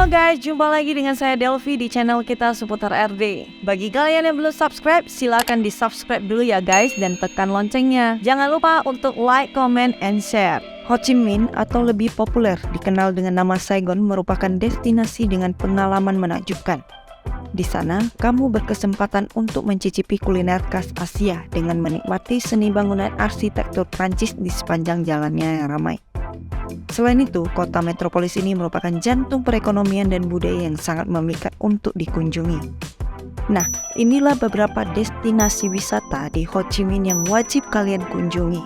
Halo guys, jumpa lagi dengan saya Delvi di channel kita seputar RD. Bagi kalian yang belum subscribe, silakan di subscribe dulu ya guys dan tekan loncengnya. Jangan lupa untuk like, comment, and share. Ho Chi Minh atau lebih populer dikenal dengan nama Saigon merupakan destinasi dengan pengalaman menakjubkan. Di sana, kamu berkesempatan untuk mencicipi kuliner khas Asia dengan menikmati seni bangunan arsitektur Prancis di sepanjang jalannya yang ramai. Selain itu, kota metropolis ini merupakan jantung perekonomian dan budaya yang sangat memikat untuk dikunjungi. Nah, inilah beberapa destinasi wisata di Ho Chi Minh yang wajib kalian kunjungi.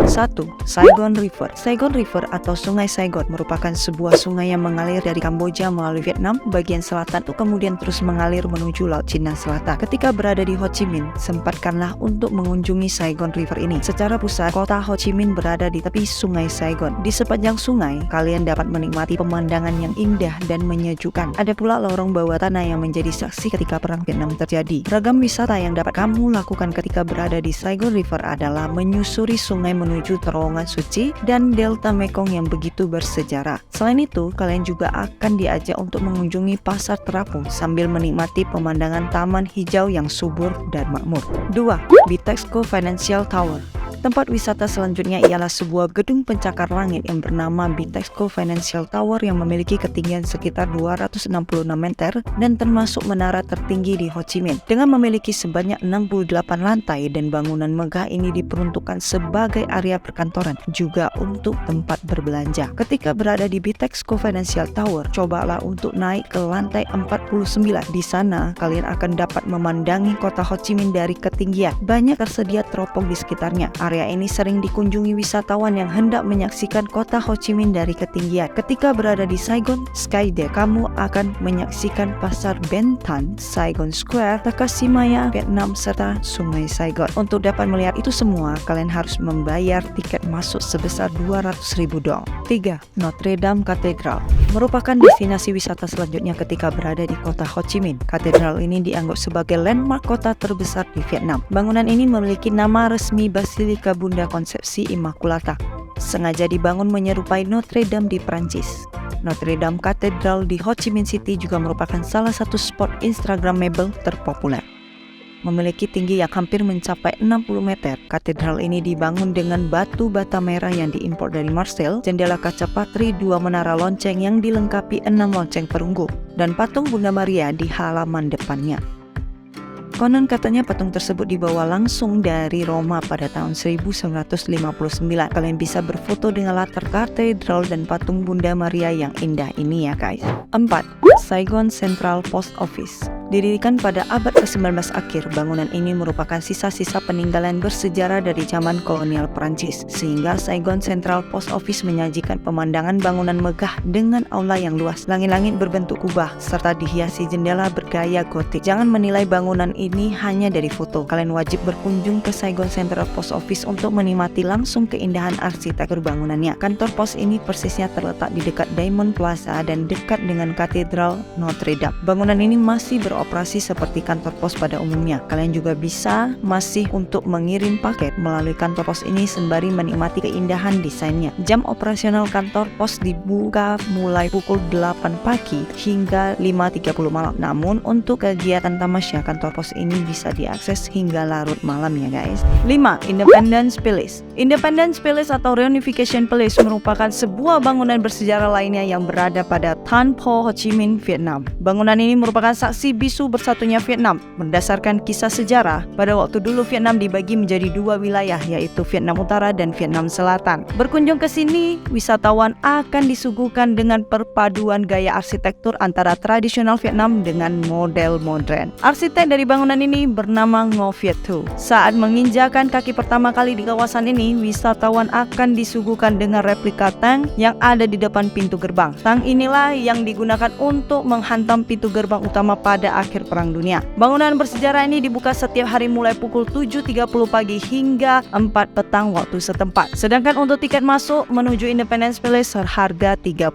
1. Saigon River. Saigon River atau Sungai Saigon merupakan sebuah sungai yang mengalir dari Kamboja melalui Vietnam bagian selatan untuk kemudian terus mengalir menuju Laut Cina Selatan. Ketika berada di Ho Chi Minh, sempatkanlah untuk mengunjungi Saigon River ini. Secara pusat, kota Ho Chi Minh berada di tepi Sungai Saigon. Di sepanjang sungai, kalian dapat menikmati pemandangan yang indah dan menyejukkan. Ada pula lorong bawah tanah yang menjadi saksi ketika Perang Vietnam terjadi. Ragam wisata yang dapat kamu lakukan ketika berada di Saigon River adalah menyusuri sungai menuju terowongan suci dan delta Mekong yang begitu bersejarah. Selain itu, kalian juga akan diajak untuk mengunjungi pasar terapung sambil menikmati pemandangan taman hijau yang subur dan makmur. 2. Bitexco Financial Tower. Tempat wisata selanjutnya ialah sebuah gedung pencakar langit yang bernama Bitexco Financial Tower yang memiliki ketinggian sekitar 266 meter dan termasuk menara tertinggi di Ho Chi Minh. Dengan memiliki sebanyak 68 lantai dan bangunan megah ini diperuntukkan sebagai area perkantoran, juga untuk tempat berbelanja. Ketika berada di Bitexco Financial Tower, cobalah untuk naik ke lantai 49. Di sana, kalian akan dapat memandangi kota Ho Chi Minh dari ketinggian. Banyak tersedia teropong di sekitarnya. Area ini sering dikunjungi wisatawan yang hendak menyaksikan kota Ho Chi Minh dari ketinggian. Ketika berada di Saigon Skydeck, kamu akan menyaksikan pasar Ben Thanh, Saigon Square, Takashimaya, Vietnam, serta Sungai Saigon. Untuk dapat melihat itu semua, kalian harus membayar tiket masuk sebesar 200.000 dong. 3. Notre Dame Cathedral merupakan destinasi wisata selanjutnya ketika berada di kota Ho Chi Minh. Katedral ini dianggap sebagai landmark kota terbesar di Vietnam. Bangunan ini memiliki nama resmi Basilika Bunda Konsepsi Immaculata, sengaja dibangun menyerupai Notre Dame di Prancis. Notre Dame Cathedral di Ho Chi Minh City juga merupakan salah satu spot Instagramable terpopuler. Memiliki tinggi yang hampir mencapai 60 meter, katedral ini dibangun dengan batu bata merah yang diimpor dari Marseille, jendela kaca patri, 2 menara lonceng yang dilengkapi 6 lonceng perunggu, dan patung Bunda Maria di halaman depannya. Konon katanya patung tersebut dibawa langsung dari Roma pada tahun 1959. Kalian bisa berfoto dengan latar katedral dan patung Bunda Maria yang indah ini ya guys. 4. Saigon Central Post Office. Didirikan pada abad ke-19 akhir, bangunan ini merupakan sisa-sisa peninggalan bersejarah dari zaman kolonial Prancis, sehingga Saigon Central Post Office menyajikan pemandangan bangunan megah dengan aula yang luas, langit-langit berbentuk kubah, serta dihiasi jendela bergaya gotik. Jangan menilai bangunan ini hanya dari foto. Kalian wajib berkunjung ke Saigon Central Post Office untuk menikmati langsung keindahan arsitektur bangunannya. Kantor pos ini persisnya terletak di dekat Diamond Plaza dan dekat dengan Katedral Notre Dame. Bangunan ini masih beroperasi seperti kantor pos pada umumnya. Kalian juga bisa masih untuk mengirim paket melalui kantor pos ini sembari menikmati keindahan desainnya. Jam operasional kantor pos dibuka mulai pukul 8 pagi hingga 5.30 malam. Namun untuk kegiatan tamasya, kantor pos ini bisa diakses hingga larut malam ya guys. 5. Independence Palace. Independence Palace atau Reunification Palace merupakan sebuah bangunan bersejarah lainnya yang berada pada Tan Po, Ho Chi Minh, Vietnam. Bangunan ini merupakan saksi bisu bersatunya Vietnam. Berdasarkan kisah sejarah, pada waktu dulu Vietnam dibagi menjadi 2 wilayah, yaitu Vietnam Utara dan Vietnam Selatan. Berkunjung ke sini, wisatawan akan disuguhkan dengan perpaduan gaya arsitektur antara tradisional Vietnam dengan model modern. Arsitek dari bangunan ini bernama Ngo Viet Thu. Saat menginjakan kaki pertama kali di kawasan ini, wisatawan akan disuguhkan dengan replika tank yang ada di depan pintu gerbang. Tank inilah yang digunakan untuk menghantam pintu gerbang utama pada akhir Perang Dunia. Bangunan bersejarah ini dibuka setiap hari mulai pukul 7.30 pagi hingga 4 petang waktu setempat. Sedangkan untuk tiket masuk menuju Independence Palace seharga 30.000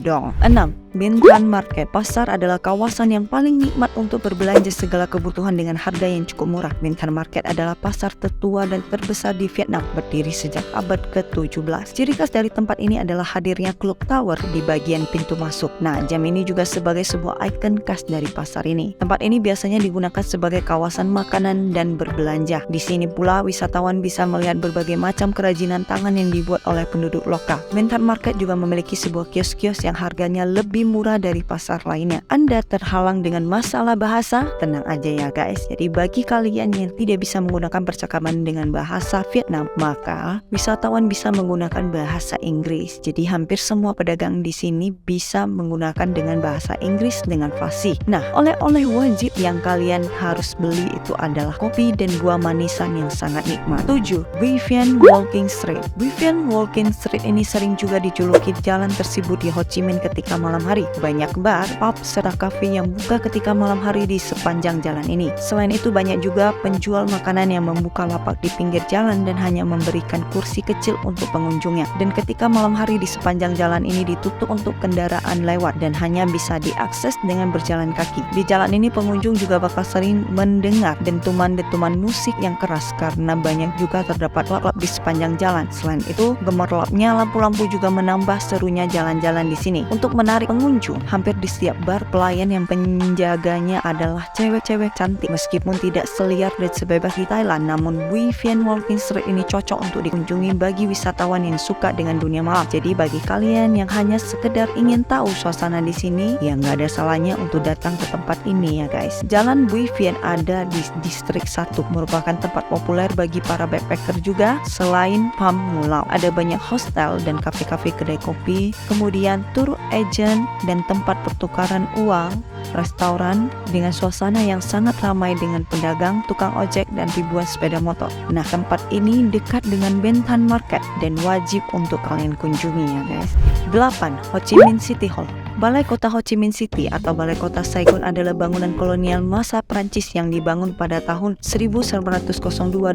dong. 6. Bintan Market. Pasar adalah kawasan yang paling nikmat untuk berbelanja segala kebutuhan dengan harga yang cukup murah. Bintan Market adalah pasar tertua dan terbesar di Vietnam, berdiri sejak abad ke-17. Ciri khas dari tempat ini adalah hadirnya clock tower di bagian pintu masuk. Nah, jam ini juga sebagai sebuah ikon khas dari pasar ini. Tempat ini biasanya digunakan sebagai kawasan makanan dan berbelanja. Di sini pula wisatawan bisa melihat berbagai macam kerajinan tangan yang dibuat oleh penduduk lokal. Bintan Market juga memiliki sebuah kios-kios yang harganya lebih murah dari pasar lainnya. Anda terhalang dengan masalah bahasa? Tenang aja ya guys. Jadi bagi kalian yang tidak bisa menggunakan percakapan dengan bahasa Vietnam, maka wisatawan bisa menggunakan bahasa Inggris. Jadi hampir semua pedagang di sini bisa menggunakan dengan bahasa Inggris dengan fasih. Nah, oleh-oleh wajib yang kalian harus beli itu adalah kopi dan buah manisan yang sangat nikmat. 7. Vivian Walking Street. Vivian Walking Street ini sering juga dijuluki jalan tersibuk di Ho Chi Minh ketika malam hari. Banyak bar, pub, serta kafe yang buka ketika malam hari di sepanjang jalan ini. Selain itu banyak juga penjual makanan yang membuka lapak di pinggir jalan dan hanya memberikan kursi kecil untuk pengunjungnya. Dan ketika malam hari di sepanjang jalan ini ditutup untuk kendaraan lewat dan hanya bisa diakses dengan berjalan kaki. Di jalan ini pengunjung juga bakal sering mendengar dentuman-dentuman musik yang keras karena banyak juga terdapat lap-lap di sepanjang jalan. Selain itu, gemerlapnya lampu-lampu juga menambah serunya jalan-jalan di sini. Untuk menarik pengunjung, hampir di setiap bar pelayan yang penjaganya adalah cewek-cewek cantik. Meskipun tidak seliar dan sebebas di Thailand, namun Vivian Walking Street ini cocok untuk dikunjungi bagi wisatawan yang suka dengan dunia malam. Jadi bagi kalian yang hanya sekedar ingin tahu suasana di sini, ya nggak ada salahnya untuk datang ke tempat ini ya guys. Jalan Vivian ada di distrik 1, merupakan tempat populer bagi para backpacker juga. Selain Pham Ngulau, ada banyak hostel dan kafe-kafe kedai kopi, kemudian tour agent dan tempat pertukaran uang, restoran dengan suasana yang sangat ramai dengan pedagang, tukang ojek, dan ribuan sepeda motor. Nah, tempat ini dekat dengan Bintan Market dan wajib untuk kalian kunjungi ya guys. 8. Ho Chi Minh City Hall. Balai Kota Ho Chi Minh City atau Balai Kota Saigon adalah bangunan kolonial masa Prancis yang dibangun pada tahun 1902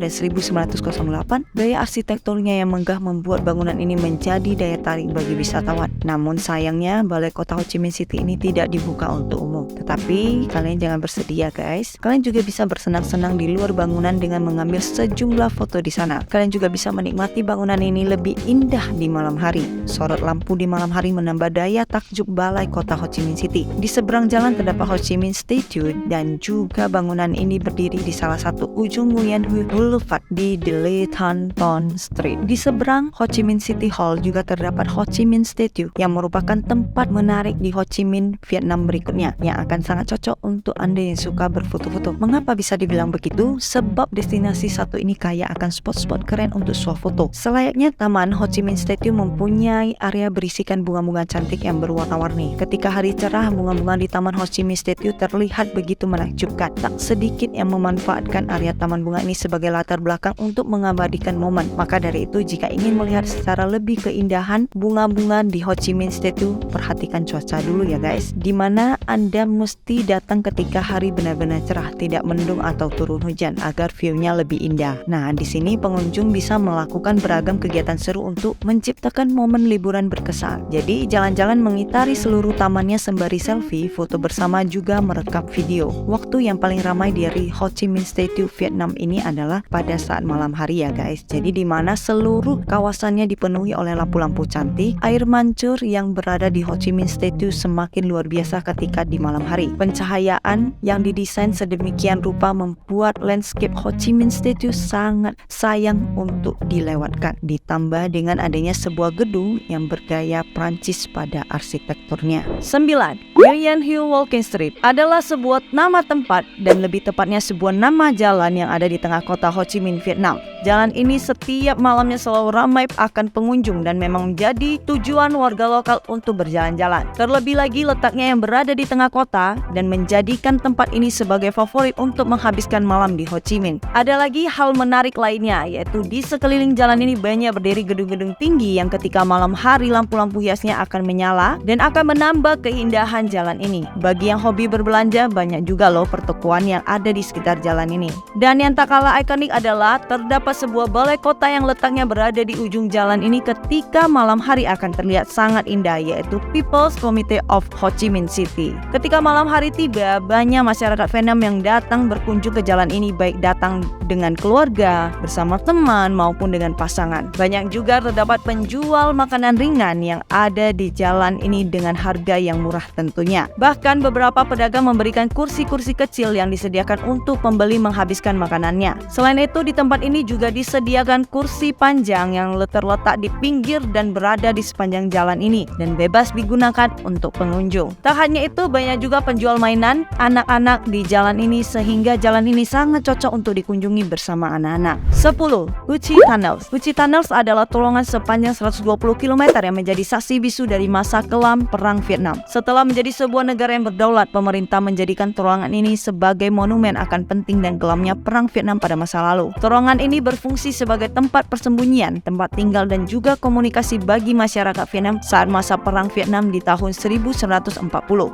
dan 1908. Gaya arsitekturnya yang megah membuat bangunan ini menjadi daya tarik bagi wisatawan. Namun sayangnya Balai Kota Ho Chi Minh City ini tidak dibuka untuk umum. Tetapi kalian jangan bersedih ya guys. Kalian juga bisa bersenang-senang di luar bangunan dengan mengambil sejumlah foto di sana. Kalian juga bisa menikmati bangunan ini lebih indah di malam hari. Sorot lampu di malam hari menambah daya takjub Balai Kota Ho Chi Minh City. Di seberang jalan terdapat Ho Chi Minh Statue dan juga bangunan ini berdiri di salah satu ujung Nguyen Hue Boulevard di Le Tan Ton Street. Di seberang Ho Chi Minh City Hall juga terdapat Ho Chi Minh Statue yang merupakan tempat menarik di Ho Chi Minh, Vietnam berikutnya yang akan sangat cocok untuk Anda yang suka berfoto-foto. Mengapa bisa dibilang begitu? Sebab destinasi satu ini kaya akan spot-spot keren untuk swafoto. Selayaknya taman, Ho Chi Minh Statue mempunyai area berisikan bunga-bunga cantik yang berwarna-warni. Ketika hari cerah, bunga-bunga di Taman Ho Chi Minh Statue terlihat begitu menakjubkan. Tak sedikit yang memanfaatkan area taman bunga ini sebagai latar belakang untuk mengabadikan momen. Maka dari itu, jika ingin melihat secara lebih keindahan bunga-bunga di Ho Chi Minh Statue, perhatikan cuaca dulu ya guys. Dimana Anda mesti datang ketika hari benar-benar cerah, tidak mendung atau turun hujan agar view-nya lebih indah. Nah, di sini pengunjung bisa melakukan beragam kegiatan seru untuk menciptakan momen liburan berkesan. Jadi, jalan-jalan mengitari seluruh tamannya sembari selfie, foto bersama juga merekam video. Waktu yang paling ramai dari Ho Chi Minh Statue Vietnam ini adalah pada saat malam hari ya guys. Jadi di mana seluruh kawasannya dipenuhi oleh lampu-lampu cantik. Air mancur yang berada di Ho Chi Minh Statue semakin luar biasa ketika di malam hari. Pencahayaan yang didesain sedemikian rupa membuat landscape Ho Chi Minh Statue sangat sayang untuk dilewatkan. Ditambah dengan adanya sebuah gedung yang bergaya Prancis pada arsitekturnya. 9. Nguyen Hue Walking Street adalah sebuah nama tempat dan lebih tepatnya sebuah nama jalan yang ada di tengah kota Ho Chi Minh, Vietnam. Jalan ini setiap malamnya selalu ramai akan pengunjung dan memang menjadi tujuan warga lokal untuk berjalan-jalan. Terlebih lagi letaknya yang berada di tengah kota dan menjadikan tempat ini sebagai favorit untuk menghabiskan malam di Ho Chi Minh. Ada lagi hal menarik lainnya, yaitu di sekeliling jalan ini banyak berdiri gedung-gedung tinggi yang ketika malam hari lampu-lampu hiasnya akan menyala dan akan menambah keindahan jalan ini. Bagi yang hobi berbelanja, banyak juga loh pertokoan yang ada di sekitar jalan ini. Dan yang tak kalah ikonik adalah terdapat terdapat sebuah balai kota yang letaknya berada di ujung jalan ini ketika malam hari akan terlihat sangat indah, yaitu People's Committee of Ho Chi Minh City. Ketika malam hari tiba, banyak masyarakat Vietnam yang datang berkunjung ke jalan ini, baik datang dengan keluarga, bersama teman, maupun dengan pasangan. Banyak juga terdapat penjual makanan ringan yang ada di jalan ini dengan harga yang murah tentunya. Bahkan beberapa pedagang memberikan kursi-kursi kecil yang disediakan untuk pembeli menghabiskan makanannya. Selain itu, di tempat ini juga disediakan kursi panjang yang terletak di pinggir dan berada di sepanjang jalan ini dan bebas digunakan untuk pengunjung. Tak hanya itu, banyak juga penjual mainan anak-anak di jalan ini sehingga jalan ini sangat cocok untuk dikunjungi bersama anak-anak. 10. Ho Chi Tunnels. Ho Chi Tunnels adalah terowongan sepanjang 120 km yang menjadi saksi bisu dari masa kelam Perang Vietnam. Setelah menjadi sebuah negara yang berdaulat, pemerintah menjadikan terowongan ini sebagai monumen akan penting dan kelamnya Perang Vietnam pada masa lalu. Terowongan ini berfungsi sebagai tempat persembunyian, tempat tinggal dan juga komunikasi bagi masyarakat Vietnam saat masa Perang Vietnam di tahun 1940.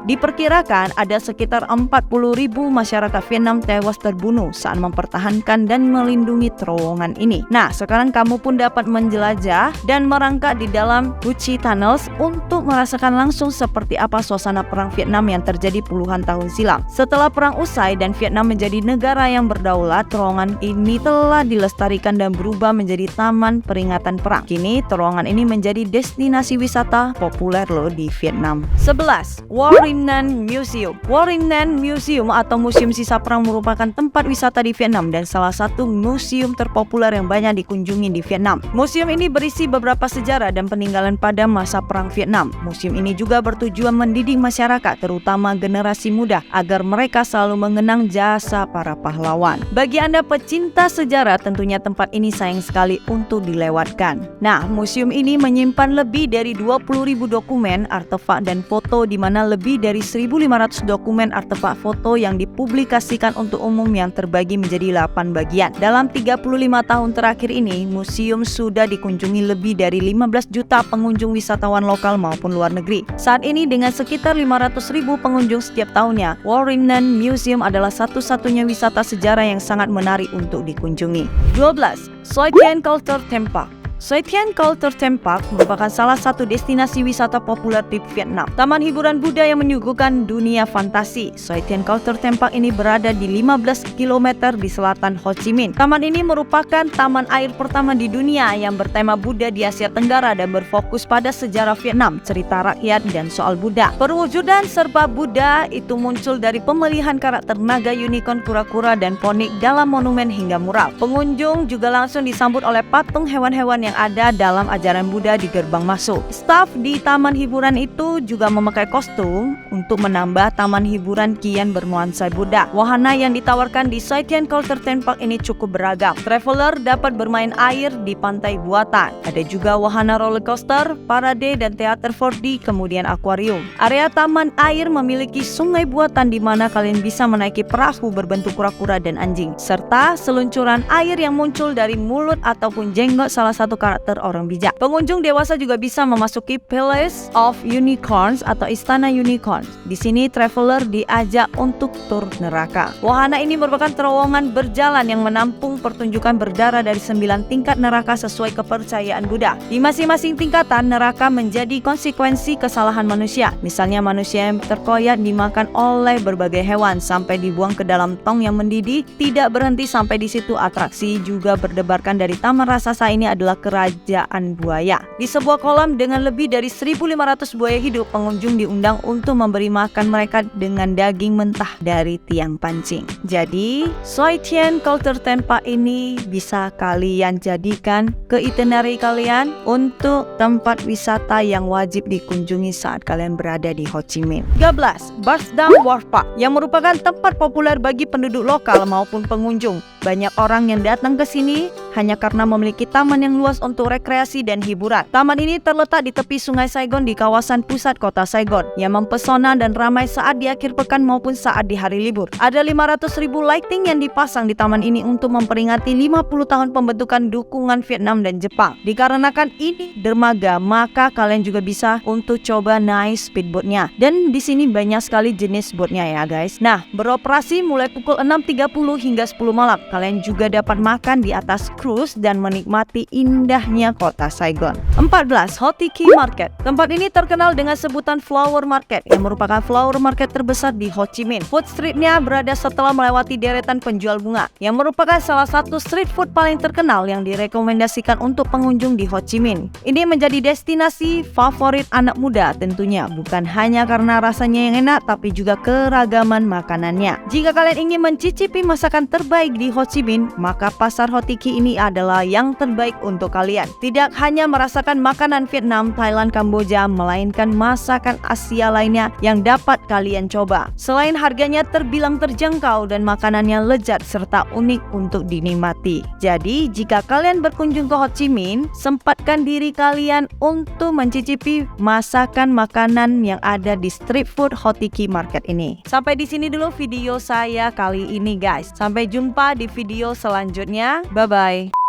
Diperkirakan ada sekitar 40.000 masyarakat Vietnam tewas terbunuh saat mempertahankan dan melindungi terowongan ini. Nah, sekarang kamu pun dapat menjelajah dan merangkak di dalam Ho Chi Tunnels untuk merasakan langsung seperti apa suasana Perang Vietnam yang terjadi puluhan tahun silam. Setelah perang usai dan Vietnam menjadi negara yang berdaulat, terowongan ini telah dilestarikan dan berubah menjadi taman peringatan perang. Kini terowongan ini menjadi destinasi wisata populer loh di Vietnam. 11. War Remnant Museum. War Remnant Museum atau Museum Sisa Perang merupakan tempat wisata di Vietnam dan salah satu museum terpopuler yang banyak dikunjungi di Vietnam. Museum ini berisi beberapa sejarah dan peninggalan pada masa Perang Vietnam. Museum ini juga bertujuan mendidik masyarakat, terutama generasi muda, agar mereka selalu mengenang jasa para pahlawan. Bagi Anda pecinta sejarah, tentunya tempat ini sayang sekali untuk dilewatkan. Nah, museum ini menyimpan lebih dari 20.000 dokumen, artefak dan foto, di mana lebih dari 1.500 dokumen artefak foto yang dipublikasikan untuk umum yang terbagi menjadi 8 bagian. Dalam 35 tahun terakhir ini, museum sudah dikunjungi lebih dari 15 juta pengunjung wisatawan lokal maupun luar negeri. Saat ini dengan sekitar 500.000 pengunjung setiap tahunnya, War Remnant Museum adalah satu-satunya wisata sejarah yang sangat menarik untuk dikunjungi. 12. Soi Tien Culture Theme Park. Soi Tien Culture Theme Park merupakan salah satu destinasi wisata populer di Vietnam. Taman hiburan Buddha yang menyuguhkan dunia fantasi. Soi Tien Culture Theme Park ini berada di 15 km di selatan Ho Chi Minh. Taman ini merupakan taman air pertama di dunia yang bertema Buddha di Asia Tenggara dan berfokus pada sejarah Vietnam, cerita rakyat, dan soal Buddha. Perwujudan serba Buddha itu muncul dari pemilihan karakter naga, unicorn, kura-kura, dan ponik dalam monumen hingga mural. Pengunjung juga langsung disambut oleh patung hewan-hewan yang ada dalam ajaran Buddha di gerbang masuk. Staf di taman hiburan itu juga memakai kostum untuk menambah taman hiburan kian bernuansa Buddha. Wahana yang ditawarkan di Soi Tien Culture Theme Park ini cukup beragam. Traveler dapat bermain air di pantai buatan. Ada juga wahana roller coaster, parade, dan teater 4D, kemudian akuarium. Area taman air memiliki sungai buatan di mana kalian bisa menaiki perahu berbentuk kura-kura dan anjing, serta seluncuran air yang muncul dari mulut ataupun jenggot salah satu karakter orang bijak. Pengunjung dewasa juga bisa memasuki Palace of Unicorns atau Istana Unicorn. Di sini traveler diajak untuk tur neraka. Wahana ini merupakan terowongan berjalan yang menampung pertunjukan berdarah dari 9 tingkat neraka sesuai kepercayaan Buddha. Di masing-masing tingkatan, neraka menjadi konsekuensi kesalahan manusia. Misalnya manusia yang terkoyak dimakan oleh berbagai hewan sampai dibuang ke dalam tong yang mendidih. Tidak berhenti sampai di situ, atraksi juga berdebarkan dari taman raksasa ini adalah kerajaan buaya. Di sebuah kolam dengan lebih dari 1.500 buaya hidup, pengunjung diundang untuk memberi makan mereka dengan daging mentah dari tiang pancing. Jadi, Soi Tien Culture Theme Park ini bisa kalian jadikan ke itinerary kalian untuk tempat wisata yang wajib dikunjungi saat kalian berada di Ho Chi Minh. 13. Bac Dang Wharf Park yang merupakan tempat populer bagi penduduk lokal maupun pengunjung. Banyak orang yang datang ke sini hanya karena memiliki taman yang luas untuk rekreasi dan hiburan. Taman ini terletak di tepi Sungai Saigon di kawasan pusat kota Saigon yang mempesona dan ramai saat di akhir pekan maupun saat di hari libur. Ada 500.000 lighting yang dipasang di taman ini untuk memperingati 50 tahun pembentukan dukungan Vietnam dan Jepang. Dikarenakan ini dermaga, maka kalian juga bisa untuk coba naik speedboatnya. Dan di sini banyak sekali jenis boatnya ya guys. Nah, beroperasi mulai pukul 6.30 hingga 10 malam. kalian juga dapat makan di atas cruise dan menikmati indahnya kota Saigon. 14. Ho Chi Minh Market. Tempat ini terkenal dengan sebutan Flower Market yang merupakan flower market terbesar di Ho Chi Minh. Food streetnya berada setelah melewati deretan penjual bunga yang merupakan salah satu street food paling terkenal yang direkomendasikan untuk pengunjung di Ho Chi Minh. Ini menjadi destinasi favorit anak muda tentunya, bukan hanya karena rasanya yang enak tapi juga keragaman makanannya. Jika kalian ingin mencicipi masakan terbaik di Ho Chi Minh, maka pasar Ho Chi Minh ini adalah yang terbaik untuk kalian. Tidak hanya merasakan makanan Vietnam, Thailand, Kamboja, melainkan masakan Asia lainnya yang dapat kalian coba. Selain harganya terbilang terjangkau dan makanannya lezat serta unik untuk dinikmati. Jadi, jika kalian berkunjung ke Ho Chi Minh, sempatkan diri kalian untuk mencicipi masakan makanan yang ada di street food Ho Chi Minh Market ini. Sampai di sini dulu video saya kali ini guys. Sampai jumpa di video selanjutnya. Bye bye.